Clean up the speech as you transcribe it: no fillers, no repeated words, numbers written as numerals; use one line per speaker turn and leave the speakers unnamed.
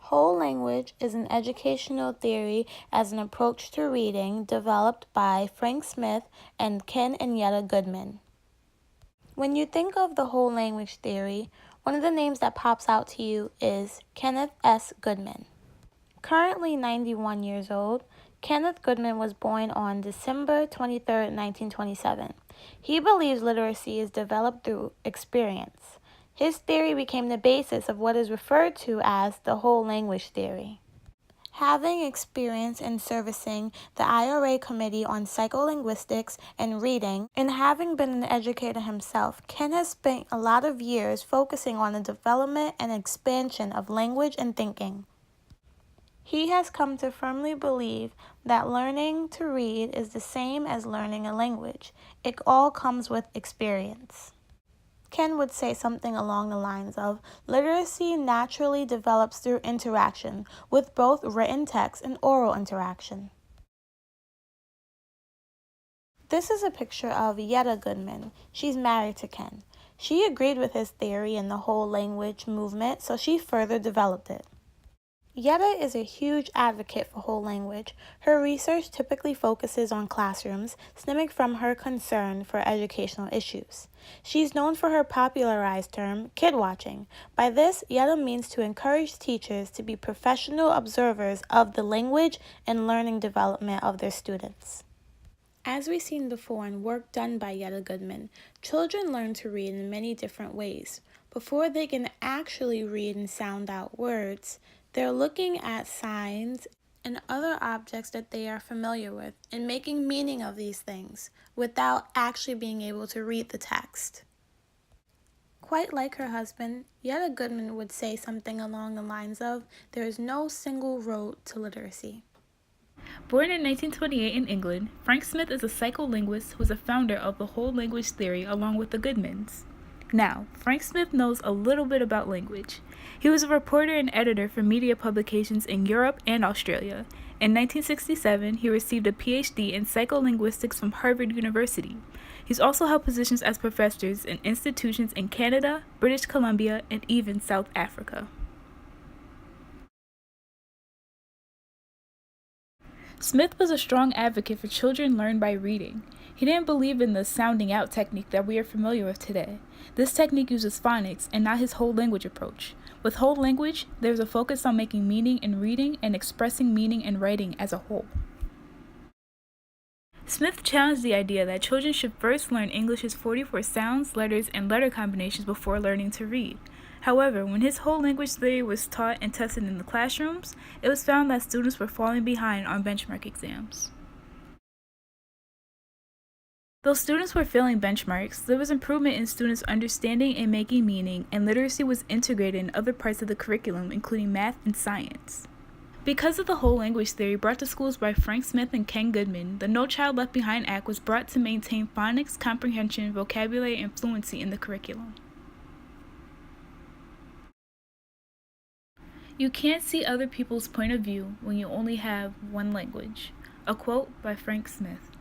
Whole language is an educational theory as an approach to reading developed by Frank Smith and Ken and Yetta Goodman. When you think of the whole language theory, one of the names that pops out to you is Kenneth S. Goodman. Currently 91 years old, Kenneth Goodman was born on December 23, 1927. He believes literacy is developed through experience. His theory became the basis of what is referred to as the whole language theory. Having experience in servicing the IRA Committee on Psycholinguistics and Reading, and having been an educator himself, Ken has spent a lot of years focusing on the development and expansion of language and thinking. He has come to firmly believe that learning to read is the same as learning a language. It all comes with experience. Ken would say something along the lines of, literacy naturally develops through interaction with both written text and oral interaction. This is a picture of Yetta Goodman. She's married to Ken. She agreed with his theory in the whole language movement, so she further developed it. Yetta is a huge advocate for whole language. Her research typically focuses on classrooms, stemming from her concern for educational issues. She's known for her popularized term, kid watching. By this, Yetta means to encourage teachers to be professional observers of the language and learning development of their students. As we've seen before in work done by Yetta Goodman, children learn to read in many different ways. Before they can actually read and sound out words, they're looking at signs and other objects that they are familiar with and making meaning of these things without actually being able to read the text. Quite like her husband, Yetta Goodman would say something along the lines of, there is no single road to literacy.
Born in 1928 in England, Frank Smith is a psycholinguist who is a founder of the whole language theory along with the Goodmans. Now, Frank Smith knows a little bit about language. He was a reporter and editor for media publications in Europe and Australia. In 1967, he received a PhD in psycholinguistics from Harvard University. He's also held positions as professors in institutions in Canada, British Columbia, and even South Africa. Smith was a strong advocate for children learn by reading. He didn't believe in the sounding out technique that we are familiar with today. This technique uses phonics and not his whole language approach. With whole language, there's a focus on making meaning in reading and expressing meaning in writing as a whole. Smith challenged the idea that children should first learn English's 44 sounds, letters, and letter combinations before learning to read. However, when his whole language theory was taught and tested in the classrooms, it was found that students were falling behind on benchmark exams. Though students were failing benchmarks, there was improvement in students' understanding and making meaning, and literacy was integrated in other parts of the curriculum, including math and science. Because of the whole language theory brought to schools by Frank Smith and Ken Goodman, the No Child Left Behind Act was brought to maintain phonics, comprehension, vocabulary, and fluency in the curriculum. You can't see other people's point of view when you only have one language. A quote by Frank Smith.